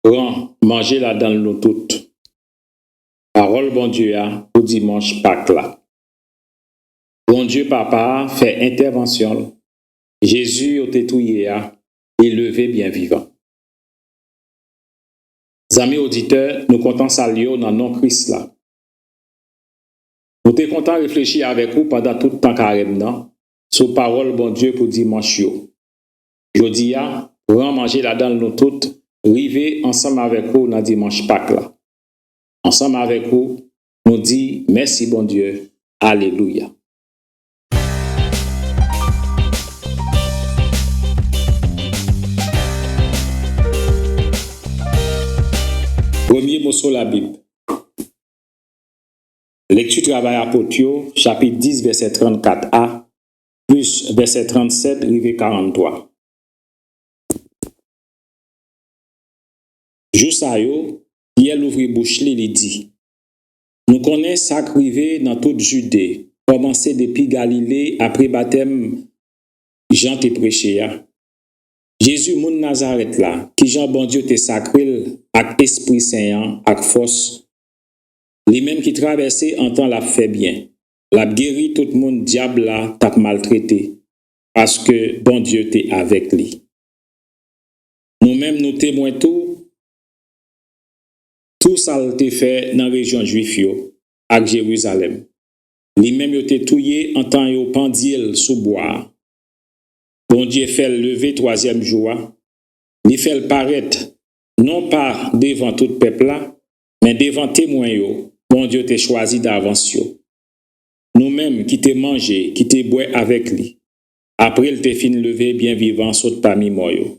Prends, mangez-la dans nous toutes. Parole bon Dieu pour dimanche Pâques là. Bon Dieu papa fait intervention. Jésus au tétouillé et levé bien vivant. Amis auditeurs, nous comptons saluer dans nom Christ là. Nous sommes contents de réfléchir avec vous pendant tout le temps carrément sur parole bon Dieu pour dimanche. Jodi prends manger la dans nous toutes, river ensemble avec vous dans dimanche Pâques là. Ensemble avec vous, nous dit merci bon Dieu. Alléluia. Premier mot sur la Bible. Lecture travail apôtre, chapitre 10, verset 34a, plus verset 37, rivé 43. Joussa yo, Pierre l'ouvrit bouche li dit, nous connaissons ça rivé dans toute Judée, commencé depuis Galilée, après baptême, Jean te prêché. Jésus moun Nazareth là, qui Jean bon Dieu te sacré avec Esprit Saint, avec force, lui-même qui traversait en temps l'a fait bien. L'a guéri tout le monde diable là t'a maltraité parce que bon Dieu t'est avec lui. Nous-mêmes nous témoignons tout ça t'est fait dans la région juive à Jérusalem. Lui-même yo t'est touillé en temps yo pendil sous bois. Bon Dieu fait lever troisième jour, il fait le paraître non pas devant tout le peuple là, mais devant témoin yo. Bon Dieu t'a choisi d'avance yo. Nous-mêmes qui t'ai mangé, qui t'ai boit avec lui. Après il t'a fin lever bien vivant saute parmi moi yo.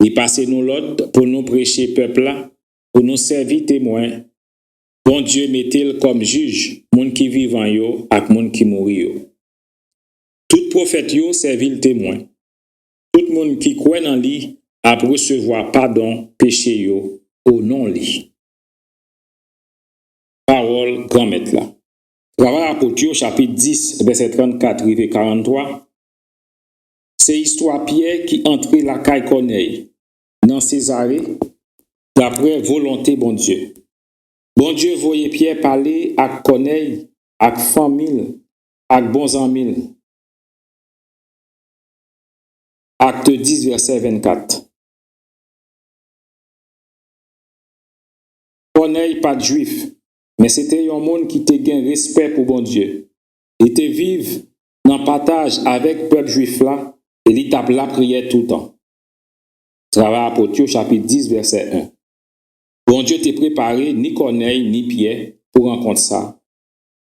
Il passe nous l'ordre pour nous prêcher peuple là, pour nous servir témoin. Bon Dieu mettez-le comme juge, monde qui vivant yo ak monde qui mouri yo. Tout prophète yo servi le témoin. Tout monde qui croit dans lui a recevoir pardon péché yo au nom li. Parole grand maître là. Travail apôtre chapitre 10 verset 34 rivé 43. C'est histoire Pierre qui entrait la caille Corneille dans Césarée d'après volonté bon Dieu. Bon Dieu voyait Pierre parler à Corneille, à famille, à bons amis. Acte 10, verset 24. Corneille pas de juif, mais c'était un monde qui te gain respect pour bon Dieu. Il te vive dans partage avec le peuple juif là, et il tape la prière tout le temps. Travail apôtre chapitre 10, verset 1. Bon Dieu t'a préparé ni Corneille ni Pierre pour rencontrer ça.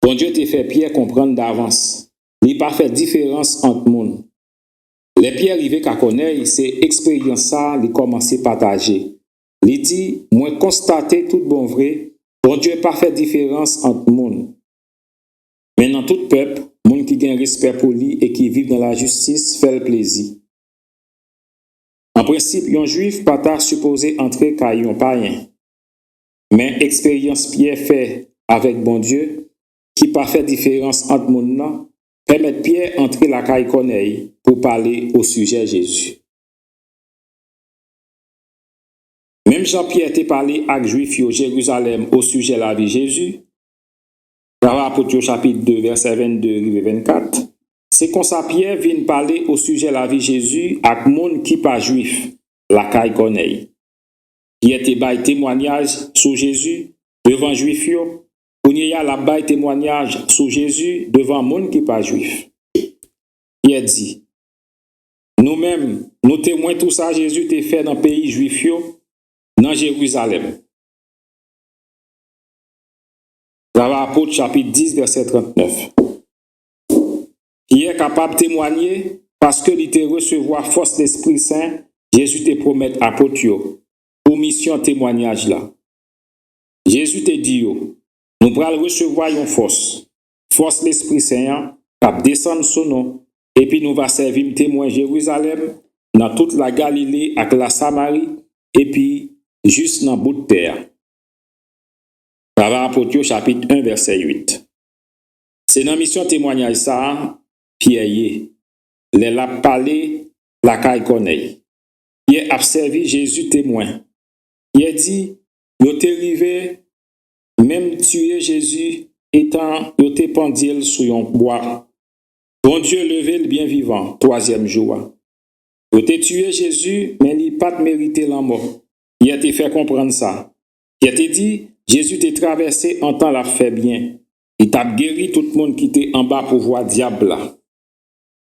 Bon Dieu t'a fait Pierre comprendre d'avance. Il n'a pas fait différence entre monde. Les Pierre arrivé qu'à Corneille, c'est expérience ça, il commence à partager. Il dit, moi constater tout bon vrai, bon Dieu n'a pas fait différence entre monde. Mais dans tout peuple, monde qui gagne respect pour lui et qui vit dans la justice fait le plaisir. En principe, un juif pas tard supposé entrer car un païen. Mais expérience Pierre fait avec bon Dieu, qui pas fait différence entre monde, permet Pierre entrer la caille Corneille pour parler au sujet de Jésus. Même Jean-Pierre t'a parlé avec Juif au Jérusalem au sujet de la vie de Jésus. Dans l'apôtre chapitre 2, verset 22 et 24. C'est comme ça Pierre vient parler au sujet de la vie de Jésus avec monde qui pas juif, la caille Corneille. Pierre t'a bail témoignage sur Jésus devant Juif yo. Pour y a la bail témoignage sur Jésus devant monde qui pas juif. Pierre dit, nous-mêmes, nous témoignons tout ça Jésus t'a fait dans le pays juif yo, dans Jérusalem. Dans l'apôtre chapitre 10, verset 39. Pierre est capable de témoigner parce que il te recevoir force d'Esprit Saint, Jésus te promet apôtre yo, pour mission témoignage là. Jésus te dit yo, nous pourrons recevoir une force l'Esprit Saint, qui descend sur nous, et puis nous va servir témoin Jérusalem, dans toute la Galilée, avec la Samarie, et puis juste dans le bout de terre. Travail apôtre chapitre 1, verset 8. C'est dans la mission témoignage ça, Pierre y les l'a parlé, la caille Corneille. Pierre a servi Jésus témoin. il a dit, yo te rivé, même tuer Jésus, étant yo te pendiel sous un bois. Bon Dieu levé le bien vivant, troisième jour. Yo te tué Jésus, mais il n'a pas mérité la mort. Il a te fait comprendre ça. Il a te dit, Jésus t'a traversé en temps la fait bien. Il t'a guéri tout le monde qui était en bas pour voir diable là.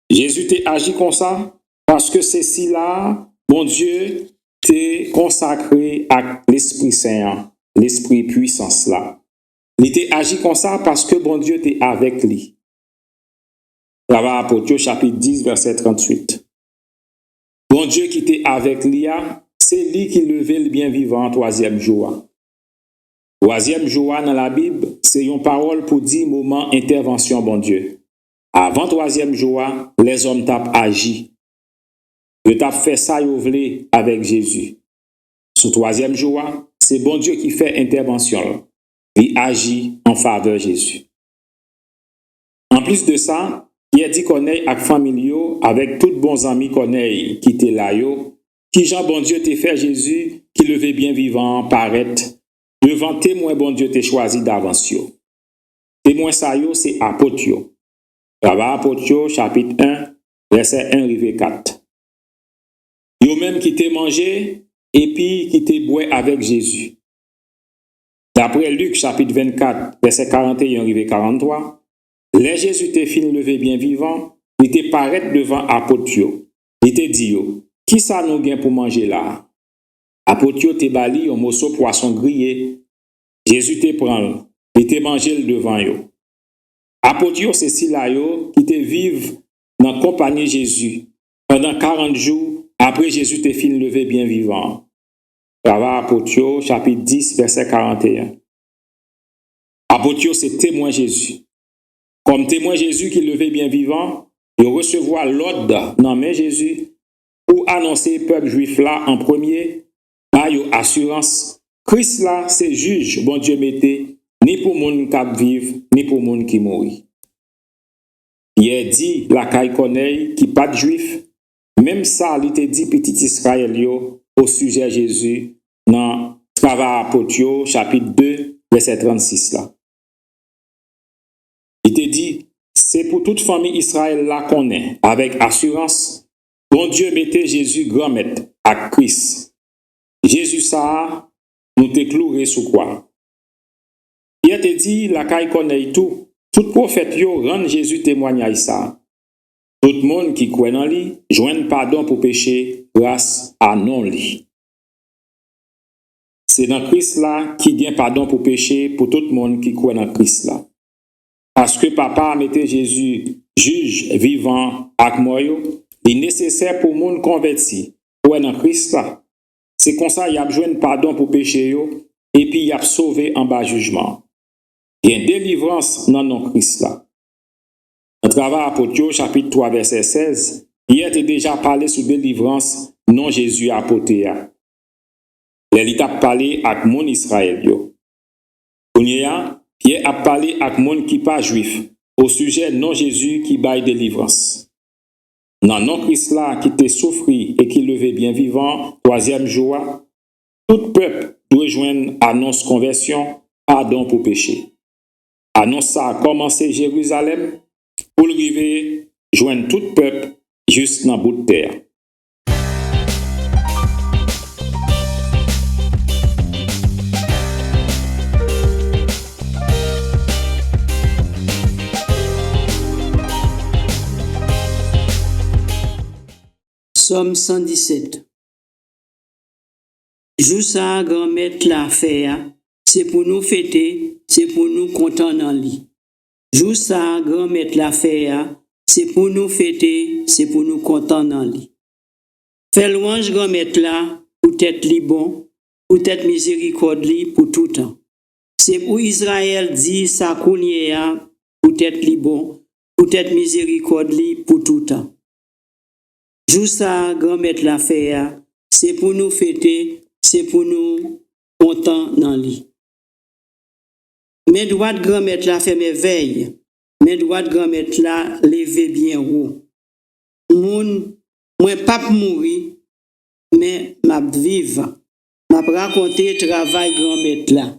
Jésus t'a agi comme ça parce que c'est si là, bon Dieu t'est consacré à l'Esprit Saint, l'Esprit puissance là. Il t'a agi comme ça parce que bon Dieu t'est avec lui. Ça va Apôtres chapitre 10 verset 38. Bon Dieu qui t'est avec lui, c'est lui qui levait le bien vivant troisième jour. Troisième jour dans la Bible, c'est une parole pour dire moment intervention bon Dieu. Avant troisième jour, les hommes tapent agi. Ils tapent fait ça ils voulaient avec Jésus. Sous troisième jour, c'est bon Dieu qui fait intervention. Il agit en faveur de Jésus. En plus de ça, il a dit qu'on est avec famille, avec tous bons amis qu'on est qui étaient là, qui Jean bon Dieu t'a fait Jésus, qui levait bien vivant, paraître, devant témoin bon Dieu t'a choisi d'avance. Témoin ça c'est apôtre. Ça va Apôtres chapitre 1, verset 1, rivé 4. Yo même qui t'a mangé et puis qui t'a boit avec Jésus. D'après Luc chapitre 24, verset 41, rivé 43, les Jésus t'a fin levé bien vivant, il t'a paraître devant Apôtres. Il t'a dit, qui ça nous gagne pour manger là? Apôtres t'a bali un morceau poisson grillé. Jésus t'a prend, il t'a mangé le devant yo. Apôtres, c'est si là qui te vivent dans la compagnie de Jésus pendant 40 jours après Jésus te fin levé bien vivant. Ça va Apôtres, chapitre 10, verset 41. Apôtres, c'est témoin Jésus. Comme témoin Jésus qui levé bien vivant, il recevoir l'ordre dans main Jésus pour annoncer peuple juif là en premier, par yo assurance. Christ là, c'est juge, bon Dieu mettez, ni pour moun qui vivent, ni pour moun qui mourit. Il a dit la caille connaît qui pas de juif, même ça, il te dit petit Israël au sujet de Jésus dans Travail Apôtres, chapitre 2, verset 36 là. Il te dit, c'est pour toute famille Israël là qu'on est, avec assurance, bon Dieu mettez Jésus grand maître à Christ. Jésus ça, nous te cloué sous quoi? Il te dit, la caille connaît tout. Tout prophète yo rend Jésus témoignage ça. Tout le monde qui croit en lui, joigne pardon pour péché grâce à non lui. C'est dans Christ là qui gagne pardon pour péché pour tout le monde qui croit dans Christ là. Parce que papa a mis Jésus juge vivant avec moi, il est nécessaire pour monde converti croit dans Christ là. C'est comme ça il a besoin de pardon pour péché et puis il a sauvé en bas jugement. Il y a une délivrance dans non Christ là. Dans Travail Apôtres, chapitre 3, verset 16, il a déjà parlé sur délivrance non Jésus apôté. Il a parlé avec mon Israël. Il a parlé avec mon qui pas juif au sujet non Jésus qui baille délivrance. Dans non Christ là qui te souffri et qui levait bien vivant, troisième jour, tout peuple doit joindre annonce conversion, pardon pour péché. Annonce ça a commencé Jérusalem pour le river, joindre tout peuple juste dans le bout de terre. Somme 117. Jou ça grand-mère la fait, c'est pour nous fêter, c'est pour nous content dans lui. Jou ça grand-mère la fait, c'est pour nous fêter, c'est pour nous content dans lui. Fais louange grand-mère là, pour être li bon, pour être miséricorde li pour tout temps. C'est pour Israël dit ça kounye pour être li bon, pour être miséricorde li pour tout temps. Jou ça grand-mère la fait, c'est pour nous fêter, c'est pour nous content dans lui. Mais droite grand-mère la fait mes veilles, mais droite grand-mère la lever bien haut. Moi pas mourir, mais m'a m'a raconté travail grand-maître là.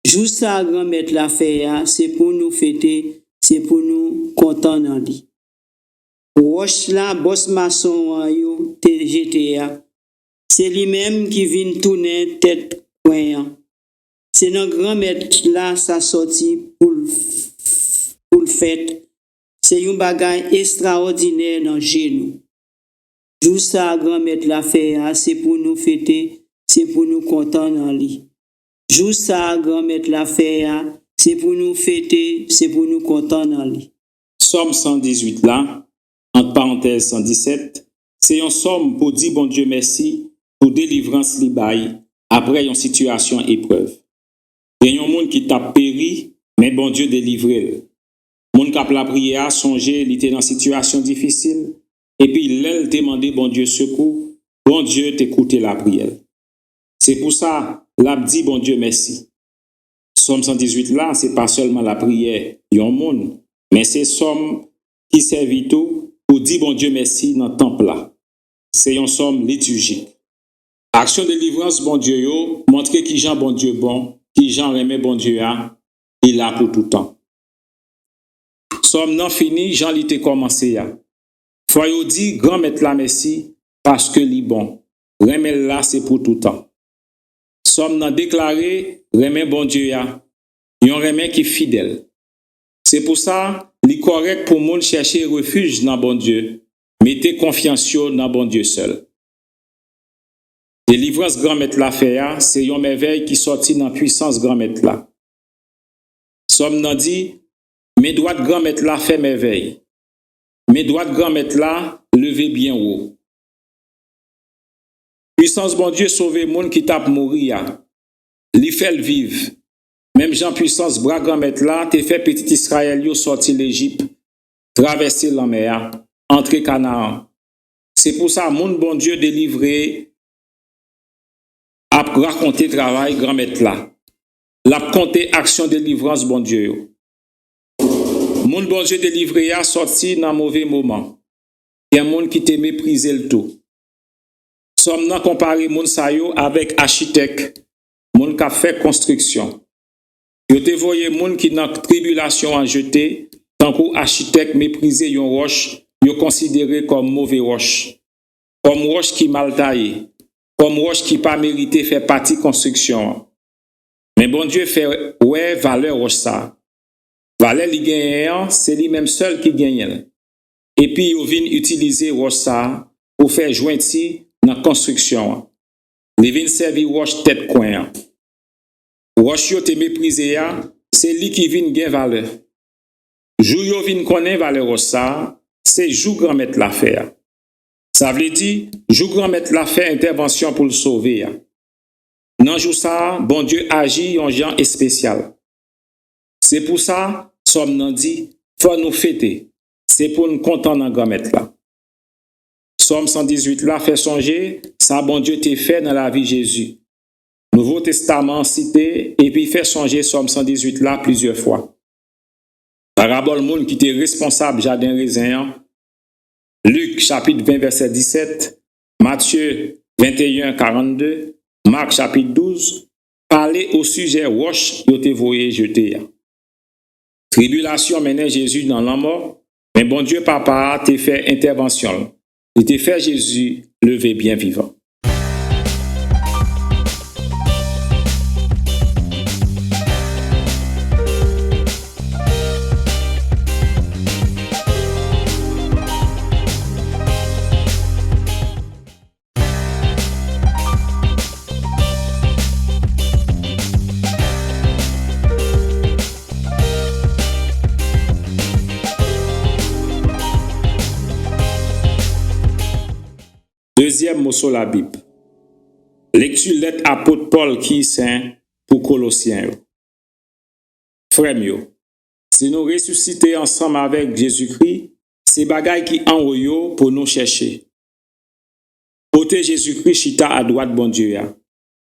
Juste ça, grand-maître l'a fait, c'est pour nous fêter, c'est pour nous content dans lui. Roche là, boss maçon, yo, GTA, c'est lui-même qui vient tourner tête coin. C'est notre grand-maître là, ça sorti pour le fait. C'est un bagage extraordinaire dans genou. Juste ça, grand-maître l'a fait, c'est pour nous fêter, c'est pour nous content dans lui. Juste ça, grand-maître l'a fait, c'est pour nous fêter, c'est pour nous content dans lui. Somme 118 là, entre parenthèses 117, c'est un somme pour dire bon Dieu merci pour délivrance li bail après une situation épreuve. Il y a un monde qui t'a péri, mais bon Dieu délivré. Monde qui a la prière, songer, il était dans une situation difficile, et puis il demandé bon Dieu secours, bon Dieu t'écouter la prière. C'est pour ça, l'a dit bon Dieu merci. Somme 118 là, c'est pas seulement la prière, yon monde, mais c'est somme qui servit tout pour dire bon Dieu merci dans le temple là. C'est une somme liturgique. Action de délivrance bon Dieu yo, montrer qui Jean bon Dieu bon, qui Jean remet bon Dieu a, il a pour tout temps. Somme non fini, Jean l'était commencé ya. Faut yo dit grand maître la merci parce que li bon. Remet là c'est pour tout temps. Somme nan déclaré remet bon Dieu ya. Yon remet qui fidèle. C'est pour ça li correct pour moun chercher refuge dans bon Dieu. Mettez confiance dans bon Dieu seul. Délivrance grand maître la fait ya, c'est yon merveille qui sorti dans puissance grand maître là. Somme nan dit mes doigts de grand maître là fait merveille. Mes doigts de grand maître là levez bien haut. Puissance bon Dieu sauver monde qui tape mourir. Li fait le vivre. Même Jean puissance bras grand maître là te fait petit Israël yo sorti l'Égypte, traverser la mer, entrer Canaan. C'est pour ça monde bon Dieu délivré a raconter travail grand maître là. L'a compter action délivrance bon Dieu yo. Moun bon Dieu délivré a sorti dans mauvais moment. Il y a moun qui te méprisé le tout. Somme nan comparé moun sa yo avec architecte, moun qui a fait construction. Yo te voye moun qui dans tribulation en jeté, tant qu'au architecte méprisé yon roche, yo considéré comme mauvais roche. Comme roche qui mal taillé, comme roche qui pas mérité faire partie construction. Mais bon Dieu fait ouais valeur roche ça. Valeur li gagne, c'est lui même seul qui gagne. Et puis yo vinn utiliser roche ça pour faire jointi dans construction. Li vinn servi roche tête coin. Roche yo te méprisé ya, c'est lui qui vinn gain valeur. Jou yo vinn connaît valeur roche ça, c'est jou grand maître la faire. Ça veut dire jou grand maître la faire intervention pour le sauver ya. Nan jou ça, bon Dieu agit en genre spécial. C'est pour ça somme nan dit, faut nous fêter. C'est pour nous content dans grand maître là. Somme 118 là fait songer, ça bon Dieu t'est fait dans la vie Jésus. Nouveau Testament cité et puis fait songer Somme 118 là plusieurs fois. Parabole monde qui était responsable jardin raisin. Luc chapitre 20 verset 17, Matthieu 21 42, Marc chapitre 12, parler au sujet roche yo te voyé jeter. Tribulation menait Jésus dans la mort, mais bon Dieu papa t'a fait intervention. Il t'a fait Jésus lever bien vivant. Deuxième mot sur la Bible. Lecture lettre apôtre Paul qui saint pour Colossiens. Frères mieux, si nous ressusciter ensemble avec Jésus-Christ, c'est bagaille qui envoyé pour nous chercher. Côté Jésus-Christ chita à droite bon Dieu.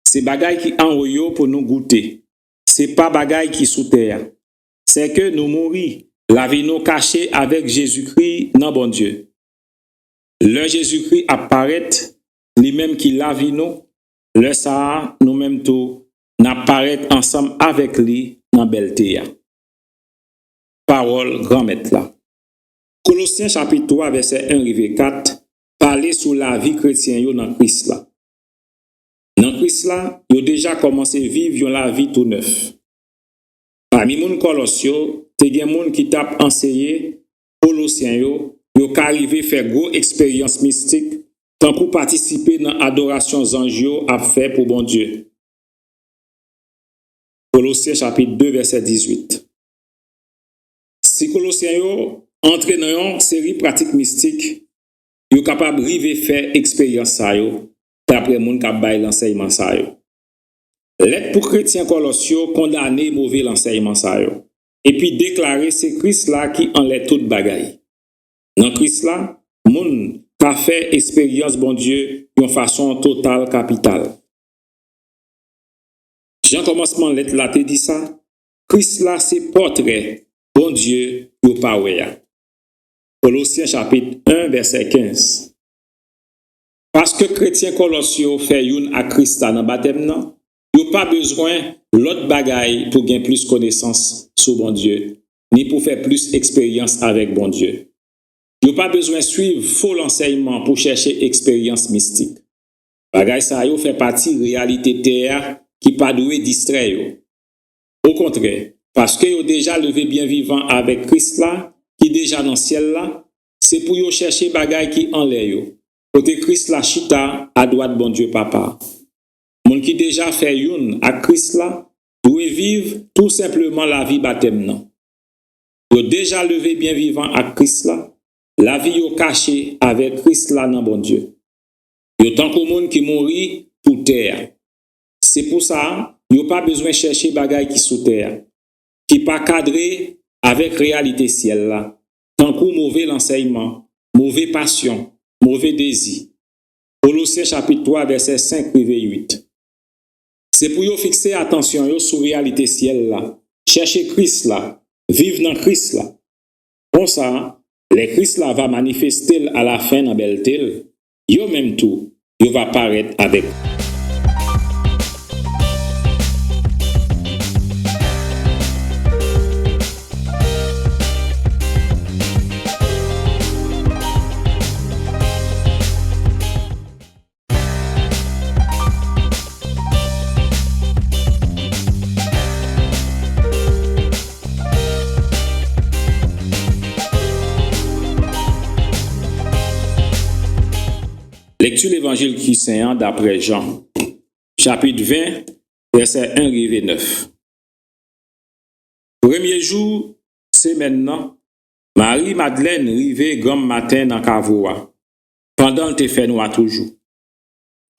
C'est bagaille qui envoyé pour nous goûter. C'est pas bagaille qui sous terre. C'est que nous mourir, la vie nous cachée avec Jésus-Christ dans bon Dieu. Le Jésus-Christ apparaît, lui-même qui la vie nous, le ça, nous-mêmes tout, n'apparaître ensemble avec lui dans Beltéa. Parole grand maître là. Colossiens chapitre 3, verset 1, rive 4, parler sur la vie chrétienne dans Christ là. Dans Christ là, yo déjà commencé à vivre la vie tout neuf. Parmi moun Colossio, te gen moun qui t'a enseigné Colossiens yo qu'arrivé faire gros expérience mystique, tant pour participer dans adoration ange a fait pour bon Dieu. Colossiens chapitre 2 verset 18. Si Colossiens yo entre dans une série pratique mystique, yo capable rive faire expérience ça yo, d'après moun k'ap bay l'enseignement ça yo. Lettre pour chrétiens Colossio condamner mauvais l'enseignement ça yo. Et puis déclarer c'est Christ là qui enlève toute bagaille. Dans Christ là, moun ka fait expérience bon Dieu d'une façon totale capitale. Jean commencement lettre là te dit ça, Christ là c'est portrait bon Dieu yo pa wè ya. Colossiens chapitre 1 verset 15. Parce que chrétien Colossio fait youn à Christ dans baptême nan, yo pas besoin l'autre bagaille pour gagner plus connaissance sur bon Dieu, ni pour faire plus expérience avec bon Dieu. Yo pas besoin suivre faux l'enseignement pour chercher expérience mystique. Bagay sa yo fait partie réalité terre qui pas doué distraire yo. Au contraire, parce que yo déjà levé bien vivant avec Christ là, qui déjà dans ciel là, c'est pour yo chercher bagay qui en l'air yo. Côté Christ la chita à droite bon Dieu papa. Moun qui déjà fait youn à Christ là, doit vivre tout simplement la vie baptême nan. Yo déjà levé bien vivant à Christ là, la vie yo caché avec Christ là nan bon Dieu. Yo tant que moun qui mouri pour terre. C'est pour ça, yo pas besoin chercher bagay qui sous terre, qui pas cadré avec réalité ciel là. Tant que mauvais l'enseignement, mauvais passion, mauvais désir. Colossiens chapitre 3 verset 5 et 8. C'est pour yo fixer attention yo sur réalité ciel là, chercher Christ là, vivre dans Christ là. Comme ça, les Christ là va manifester à la fin dans beltel, yo même tout, yo va paraître avec. Lecture l'évangile qui Saint d'après Jean, chapitre 20, verset 1 rive 9. Premier jour, c'est maintenant, Marie-Madeleine rive grand matin dans Kavoa, pendant te fait noir toujours.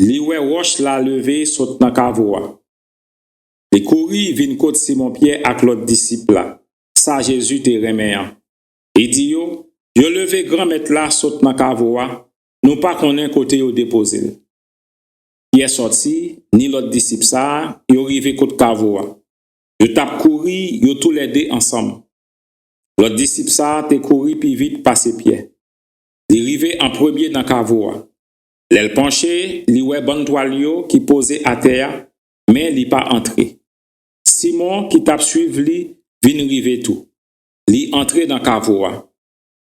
Li wè roche la levé saute dans Kavoa. Li couri vin côte Simon-Pierre ak l'autre disciple là. Ça Jésus te remerciant. Il dit yo levé grand maître là saute dans Kavoa. Nous pas connaît côté yo déposé. Il est sorti, ni l'autre disciple ça, yo rive côte Kavoa. Yo tap couri, yo tous les deux ensemble. L'autre disciple ça te couri puis vite passer pied. Il rive en premier dans Kavoa. L'el penché, li wè bon toile yo qui posé à terre, mais li pas entré. Simon qui tap suivre li, vin rive tout. Li entré dans Kavoa.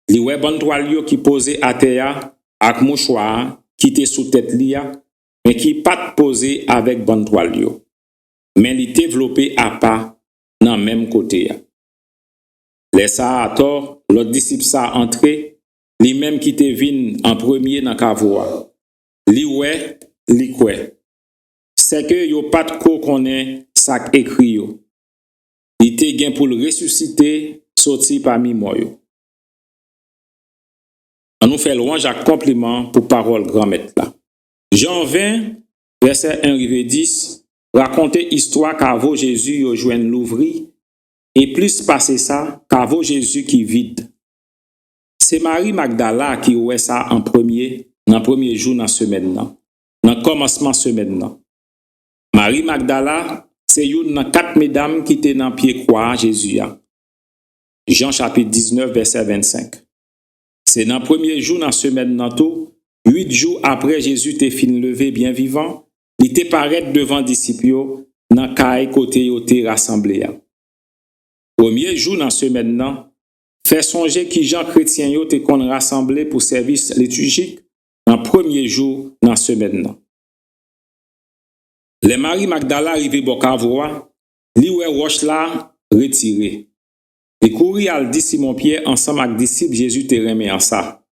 Li wè bon toile yo qui posé à terre, ak mouchoir qui te sous tête lia, mais qui pas posé avec bonne toile yo. Mais li développé à pas dans même côté. Laissa à tort, l'autre disciple ça entré, li même qui te vin en premier dans Kavoa. Li ouais, li kwe. C'est que yo pas ko connaît ça écrit yo. Li te gen pour le ressusciter, sorti parmi moi yo. On nous fait louange à compliment pour parole grand maître là. Jean 20, verset 1 rive 10, raconter histoire qu'avo Jésus yo joine l'ouvri, et plus passer ça, qu'avo Jésus qui vide. C'est Marie Magdala qui ouait ça en premier, dans premier jour dans semaine nan, dans commencement semaine nan. Marie Magdala, c'est une dans 4 mesdames qui étaient dans pied croix Jésus a. Jean chapitre 19, verset 25. C'est dans le premier jour dans semaine nan tout, 8 jours après Jésus te fin levé bien vivant, il il te paraît devant disciples dans caille côté yo te rassemblé. Premier jour dans semaine nan, fait songer qui Jean chrétien yo te kon rassemblé pour service liturgique dans premier jour dans semaine nan. Les Marie Magdala arrivé Bokavoa, li wè roche la retiré. Et couri al di Simon-Pierre ensemble avec disciple Jésus te remet en ça.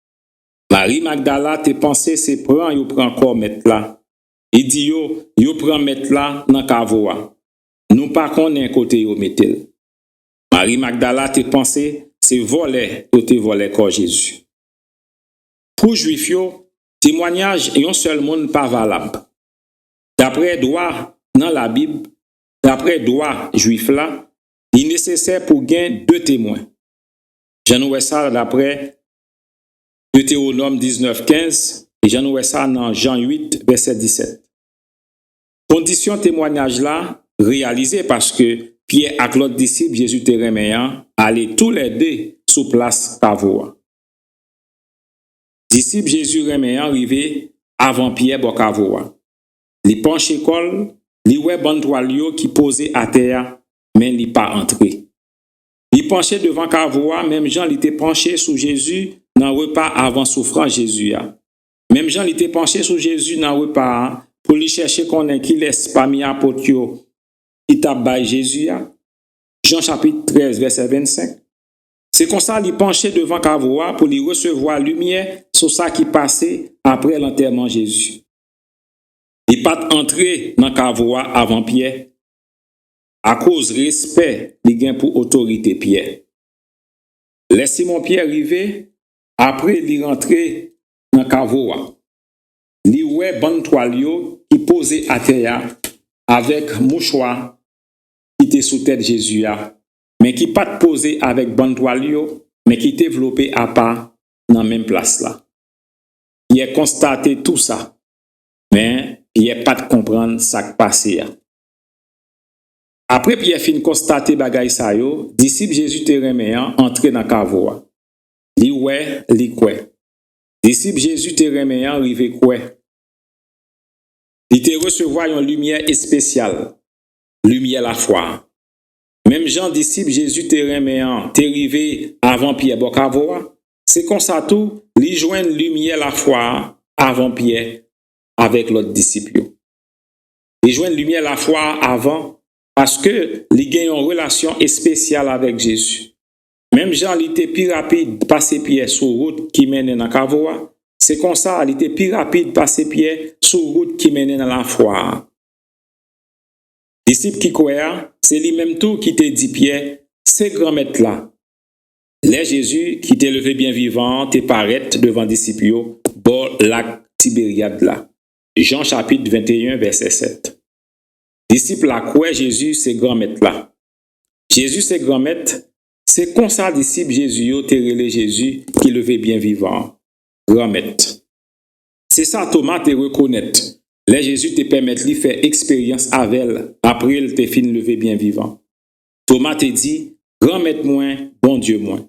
Marie Magdala te pensé se prend yo prend corps mettre là. Il dit yo prend mettre là dans Kavoa. Nous pas connaît côté yo mettel. Marie Magdala te pensé se voler yo te voler corps Jésus. Pour juif yo, témoignage yon seul monde pas valable. D'après droit dans la Bible, d'après droit juif là, il est nécessaire pour gagner deux témoins. J'en vois ça d'après Deutéronome 19:15 et j'en vois ça dans Jean 8 verset 17. Condition témoignage là réalisée parce que Pierre et l'autre disciple Jésus te reméant allaient tous les deux sous place Kavoa. Disciple Jésus reméant arrivé avant Pierre Bokavoa. Li penché col, li wè ban toile qui posé à terre, mais li pas entré. Li penché devant Kavoa, même Jean li te penché sous Jésus dans repas avant souffrant Jésus ya. Même Jean li te penché sous Jésus dans repas pour lui chercher connaît qui laisse parmi apôtres yo qui t'a bay Jésus ya. Jean chapitre 13 verset 25. C'est comme ça li penché devant Kavoa pour lui recevoir lumière sur ça qui passait après l'enterrement Jésus. Il pas entré dans Kavoa avant Pierre à cause respect li gen pour autorité Pierre. Laisse Simon Pierre arriver après li rentré dans Kavoa. Li wè ban toile qui posé à terre avec mouchoir qui était sous tête Jésus mais qui pas posé avec ban toile mais qui développé à part dans même place là. Il a constaté tout ça. Mais Pierre pas de comprendre ça qui passé. Après Pierre fin constater bagay sa yo, disciple Jésus te reméant entré dans Kavoa. Li wè, li kwe. Disciple Jésus te reméant rive kwe. Li te recevoir une lumière spéciale, lumière la foi. Même Jean disciple Jésus te reméant te rive avant Pierre Bokavoa, c'est comme ça tout, li joine lumière la foi avant Pierre avec l'autre disciple. Il joint lumière la foi avant parce que il gagne une relation spéciale avec Jésus. Même Jean il était plus rapide passer pied sur route qui mène dans Kavoa, c'est comme ça il était plus rapide passer pied sur route qui mène dans la foi. Disciple qui croit, c'est lui-même tout qui te dit Pierre, c'est grand maître là. Les Jésus qui t'est levé bien vivant, te paraît devant disciple bord lac Tibériade là. Jean chapitre 21 verset 7. Disciple la croix Jésus c'est grand maître là. Jésus c'est grand maître, c'est comme ça disciple Jésus yo te relé Jésus qui levé bien vivant, grand maître. C'est ça Thomas te reconnaître. Les Jésus te permettent de faire expérience avec elle après il te fin levé bien vivant. Thomas te dit grand maître moins, bon Dieu moins.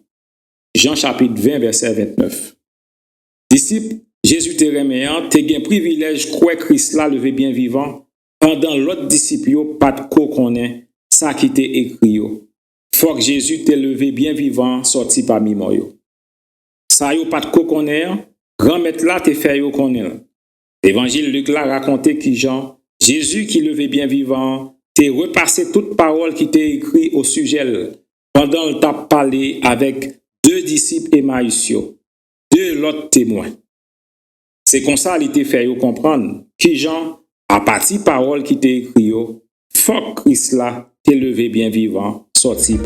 Jean chapitre 20 verset 29. Disciple Jésus te reméant, te gen privilège croire Christ là levé bien vivant, pendant l'autre disciple pas de ko connaît ça qui te écrit yo. Faut que Jésus te levé bien vivant sorti parmi moi yo. Ça yo pas de ko connaît, grand maître là te fait yo connaît. L'évangile Luc là raconté qui Jean, Jésus qui levé bien vivant, te repassé toute parole qui t'est écrit au sujet pendant le t'a parlé avec deux disciples Emmaüsio, deux l'autre témoins. C'est comme ça qu'il t'a fait comprendre qui Jean, à partir de parole qui t'a écrit, faut Christ là t'est levé bien vivant, sorti.